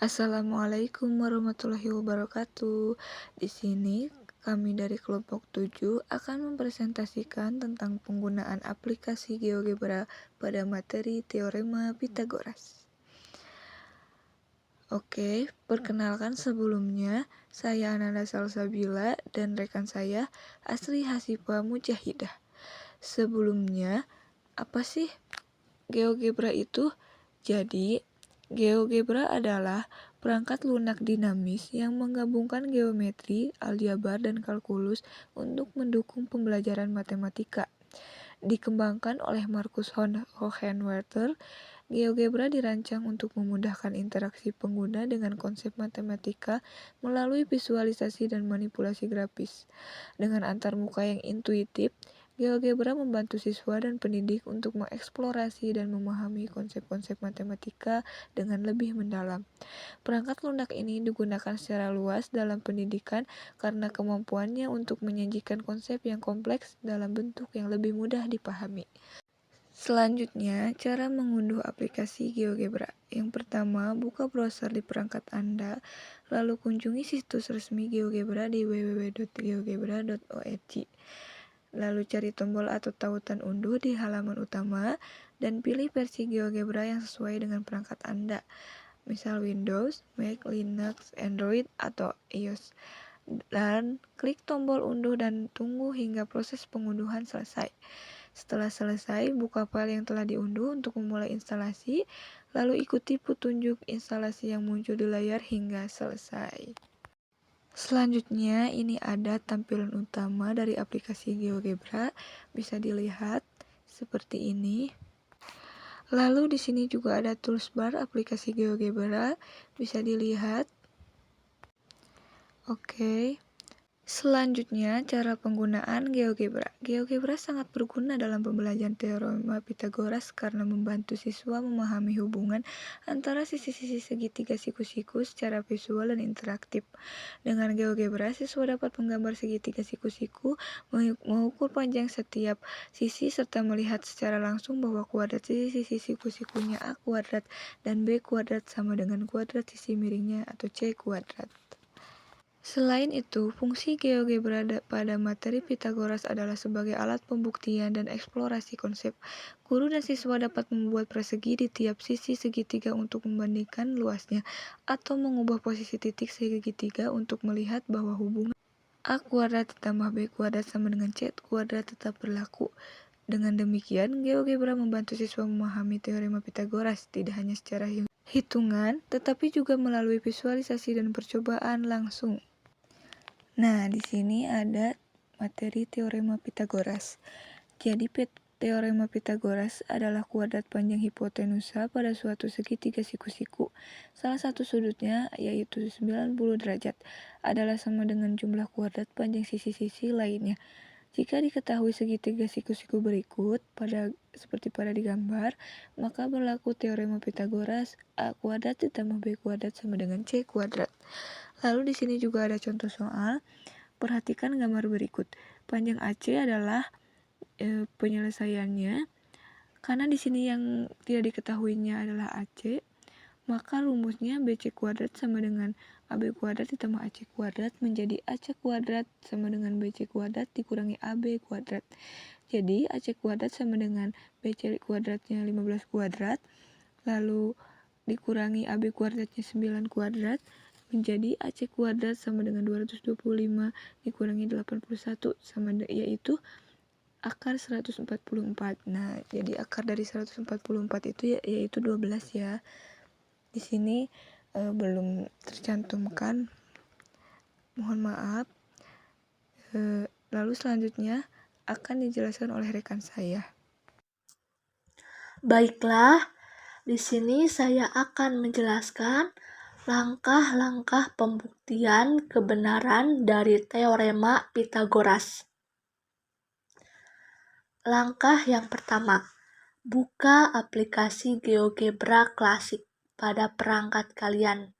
Assalamualaikum warahmatullahi wabarakatuh. Di sini kami dari kelompok 7 akan mempresentasikan tentang penggunaan aplikasi GeoGebra pada materi Teorema Pitagoras. Oke, perkenalkan sebelumnya, saya Ananda Salsabila dan rekan saya Asri Hasifa Mujahidah. Sebelumnya, apa sih GeoGebra itu? Jadi, GeoGebra adalah perangkat lunak dinamis yang menggabungkan geometri, aljabar, dan kalkulus untuk mendukung pembelajaran matematika. Dikembangkan oleh Marcus Hohenwerter, GeoGebra dirancang untuk memudahkan interaksi pengguna dengan konsep matematika melalui visualisasi dan manipulasi grafis. Dengan antarmuka yang intuitif, GeoGebra membantu siswa dan pendidik untuk mengeksplorasi dan memahami konsep-konsep matematika dengan lebih mendalam. Perangkat lunak ini digunakan secara luas dalam pendidikan karena kemampuannya untuk menyajikan konsep yang kompleks dalam bentuk yang lebih mudah dipahami. Selanjutnya, cara mengunduh aplikasi GeoGebra. Yang pertama, buka browser di perangkat Anda, lalu kunjungi situs resmi GeoGebra di www.geogebra.org. Lalu cari tombol atau tautan unduh di halaman utama, dan pilih versi GeoGebra yang sesuai dengan perangkat Anda, misal Windows, Mac, Linux, Android, atau iOS. Dan klik tombol unduh dan tunggu hingga proses pengunduhan selesai. Setelah selesai, buka file yang telah diunduh untuk memulai instalasi, lalu ikuti petunjuk instalasi yang muncul di layar hingga selesai. Selanjutnya, ini ada tampilan utama dari aplikasi GeoGebra, bisa dilihat seperti ini. Lalu di sini juga ada toolbar aplikasi GeoGebra, bisa dilihat. Oke. Selanjutnya, cara penggunaan GeoGebra. GeoGebra sangat berguna dalam pembelajaran Teorema Pitagoras karena membantu siswa memahami hubungan antara sisi-sisi segitiga siku-siku secara visual dan interaktif. Dengan GeoGebra, siswa dapat menggambar segitiga siku-siku, mengukur panjang setiap sisi, serta melihat secara langsung bahwa kuadrat sisi-sisi siku-sikunya A kuadrat dan B kuadrat sama dengan kuadrat sisi miringnya atau C kuadrat. Selain itu, fungsi GeoGebra pada materi Pitagoras adalah sebagai alat pembuktian dan eksplorasi konsep. Guru dan siswa dapat membuat persegi di tiap sisi segitiga untuk membandingkan luasnya, atau mengubah posisi titik segitiga untuk melihat bahwa hubungan A kuadrat ditambah B kuadrat sama dengan C kuadrat tetap berlaku. Dengan demikian, GeoGebra membantu siswa memahami teorema Pitagoras tidak hanya secara hitungan, tetapi juga melalui visualisasi dan percobaan langsung. Nah, di sini ada materi teorema Pitagoras. Jadi, teorema Pitagoras adalah kuadrat panjang hipotenusa pada suatu segitiga siku-siku. Salah satu sudutnya, yaitu 90 derajat, adalah sama dengan jumlah kuadrat panjang sisi-sisi lainnya. Jika diketahui segitiga siku-siku berikut, seperti pada digambar, maka berlaku teorema Pitagoras A kuadrat ditambah B kuadrat sama dengan C kuadrat. Lalu di sini juga ada contoh soal. Perhatikan gambar berikut. Panjang AC adalah penyelesaiannya. Karena di sini yang tidak diketahuinya adalah AC, maka rumusnya BC kuadrat sama dengan AB kuadrat ditambah AC kuadrat menjadi AC kuadrat sama dengan BC kuadrat dikurangi AB kuadrat. Jadi AC kuadrat sama dengan BC kuadratnya 15 kuadrat, lalu dikurangi AB kuadratnya 9 kuadrat, menjadi AC kuadrat sama dengan 225 dikurangi 81 yaitu akar 144. Nah, jadi akar dari 144 itu yaitu 12 ya. Di sini belum tercantumkan. Mohon maaf. Lalu selanjutnya akan dijelaskan oleh rekan saya. Baiklah, di sini saya akan menjelaskan langkah-langkah pembuktian kebenaran dari teorema Pitagoras. Langkah yang pertama, buka aplikasi GeoGebra Klasik pada perangkat kalian,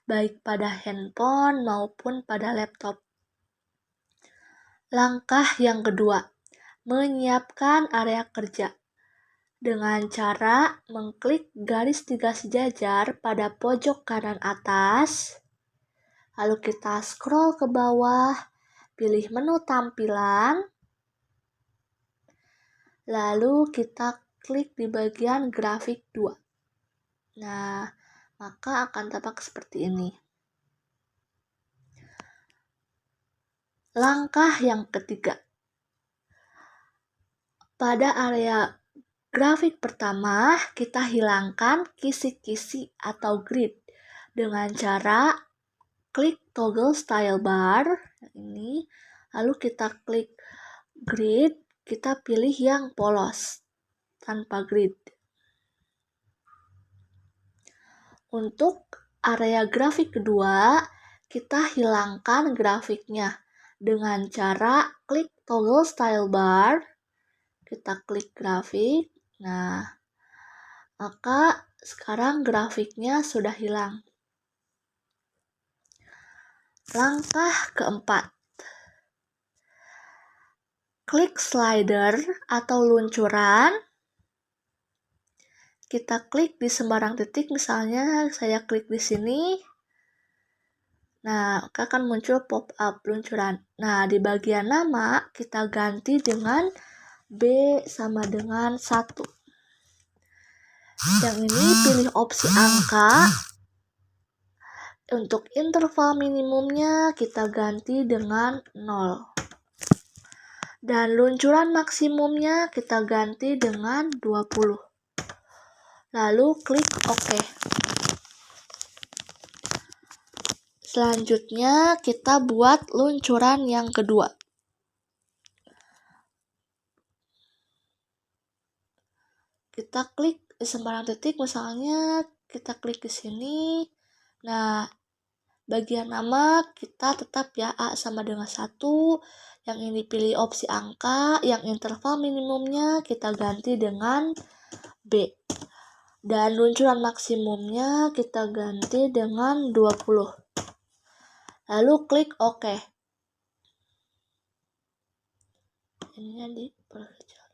baik pada handphone maupun pada laptop. Langkah yang kedua, menyiapkan area kerja. dengan cara mengklik garis 3 sejajar pada pojok kanan atas, lalu kita scroll ke bawah, pilih menu tampilan, lalu kita klik di bagian grafik 2. Nah, maka akan tampak seperti ini. Langkah yang ketiga. Pada area grafik pertama, kita hilangkan kisi-kisi atau grid dengan cara klik toggle style bar ini, lalu kita klik grid, kita pilih yang polos tanpa grid. Untuk area grafik kedua, kita hilangkan grafiknya dengan cara klik toggle style bar, kita klik grafik. Nah, maka sekarang grafiknya sudah hilang. Langkah keempat. Klik slider atau luncuran. Kita klik di sembarang titik, misalnya saya klik di sini. Nah, akan muncul pop-up luncuran. Nah, di bagian nama kita ganti dengan B sama dengan 1. Yang ini pilih opsi angka. Untuk interval minimumnya kita ganti dengan 0. Dan luncuran maksimumnya kita ganti dengan 20. Lalu klik OK. Selanjutnya kita buat luncuran yang kedua. Kita klik di sembarang titik, misalnya kita klik di sini. Nah, bagian nama kita tetap ya A sama dengan 1. Yang ini pilih opsi angka, yang interval minimumnya kita ganti dengan B. Dan luncuran maksimumnya kita ganti dengan 20. Lalu klik OK. Ini diperkecil.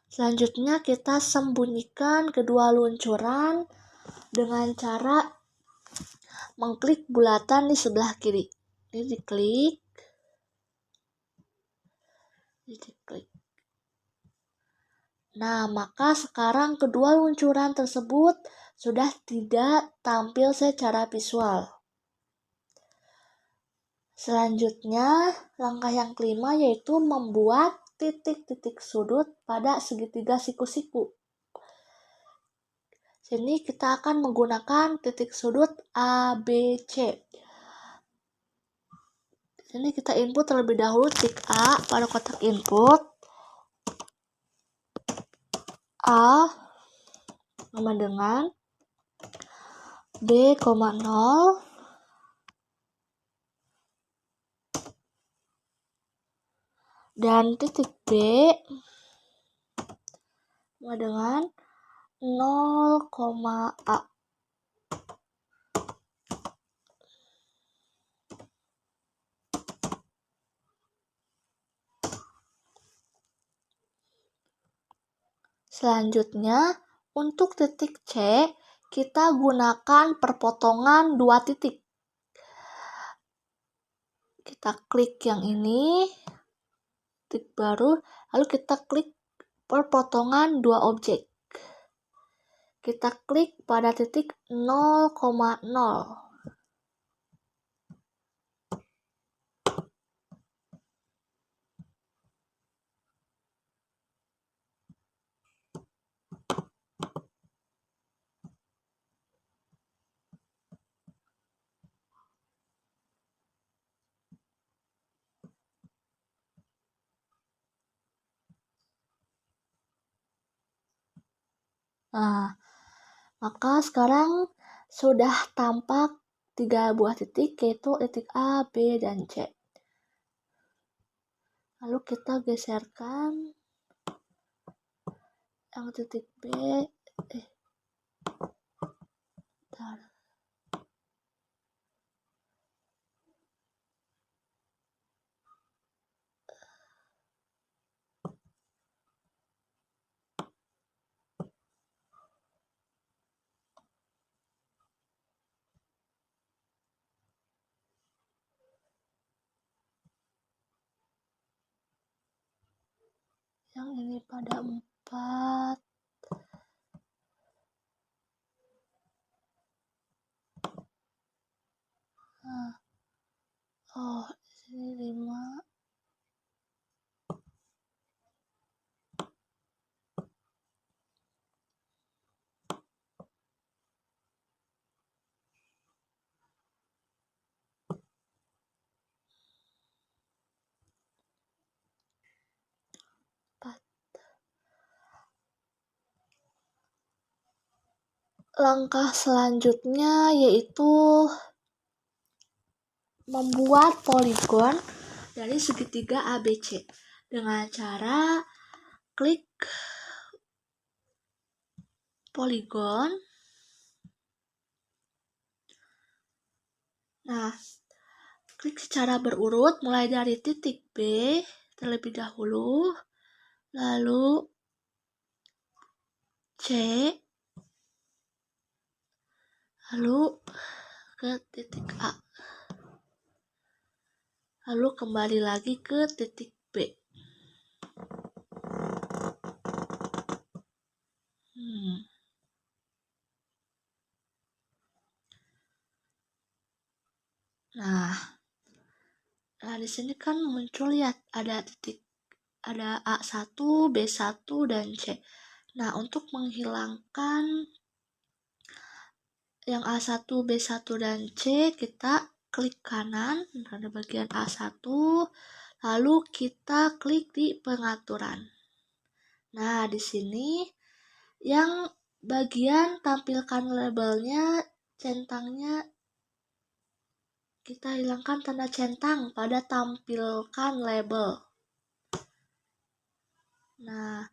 Selanjutnya kita sembunyikan kedua luncuran dengan cara mengklik bulatan di sebelah kiri. Ini diklik. Nah, maka sekarang kedua luncuran tersebut sudah tidak tampil secara visual. Selanjutnya, langkah yang kelima yaitu membuat titik-titik sudut pada segitiga siku-siku. Sini kita akan menggunakan titik sudut ABC. Sini kita input terlebih dahulu titik A pada kotak input. A sama dengan B, 0. Dan titik B sama dengan 0, A. Selanjutnya, untuk titik C, kita gunakan perpotongan 2 titik. Kita klik yang ini, titik baru, lalu kita klik perpotongan 2 objek. Kita klik pada titik 0,0. Nah, maka sekarang sudah tampak 3 buah titik, yaitu titik A, B, dan C. Lalu kita geserkan yang titik B. Bentar. Yang ini pada 4. Nah, oh, di sini 5. Langkah selanjutnya yaitu membuat poligon dari segitiga ABC dengan cara klik poligon. Nah, klik secara berurut mulai dari titik B terlebih dahulu, lalu C, lalu ke titik A, lalu kembali lagi ke titik B. Nah, di sini kan muncul ya ada titik, ada A1, B1, dan C. Nah, untuk menghilangkan yang A1, B1, dan C, kita klik kanan pada bagian A1, lalu kita klik di pengaturan. Nah, di sini yang bagian tampilkan labelnya, centangnya, kita hilangkan tanda centang pada tampilkan label. Nah,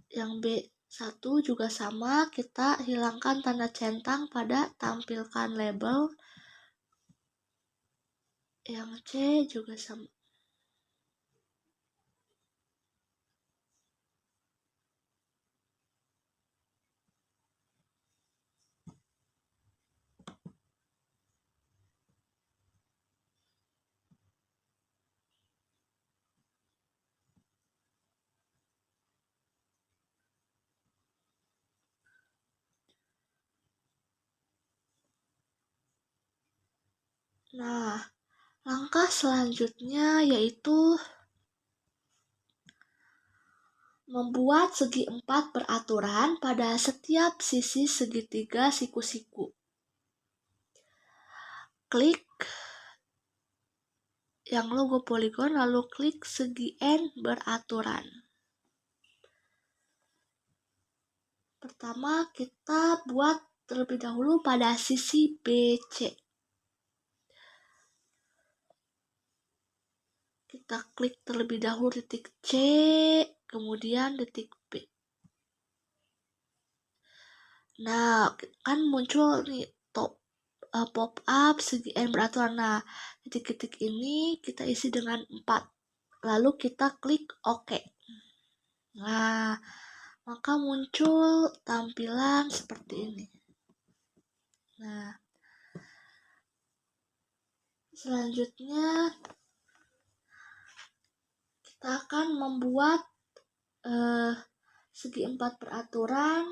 yang B1 juga sama, kita hilangkan tanda centang pada tampilkan label. Yang C juga sama. Nah, langkah selanjutnya yaitu membuat segi 4 beraturan pada setiap sisi segitiga siku-siku. Klik yang logo poligon, lalu klik segi N beraturan. Pertama, kita buat terlebih dahulu pada sisi BC. Kita klik terlebih dahulu titik C, kemudian titik B. Nah, kan muncul nih pop up segi N beraturan. Nah, titik-titik ini kita isi dengan 4. Lalu kita klik OK. Nah, maka muncul tampilan seperti ini. Nah, selanjutnya kita akan membuat segi 4 beraturan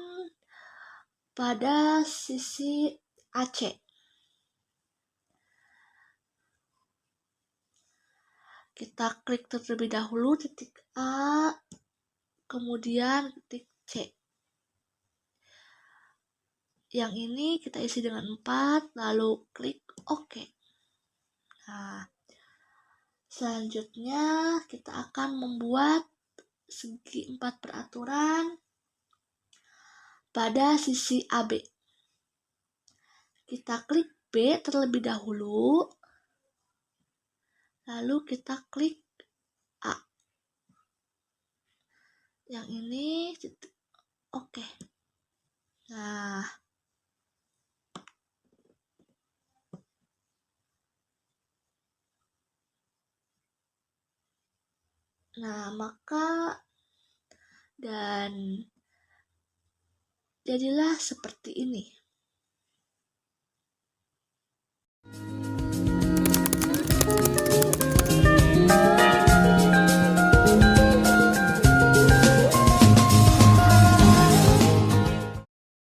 pada sisi AC. Kita klik terlebih dahulu titik A, kemudian titik C. Yang ini kita isi dengan 4, lalu klik OK. Nah, selanjutnya kita akan membuat segi 4 beraturan pada sisi AB. Kita klik B terlebih dahulu, lalu kita klik A. Yang ini oke. Nah, maka dan jadilah seperti ini.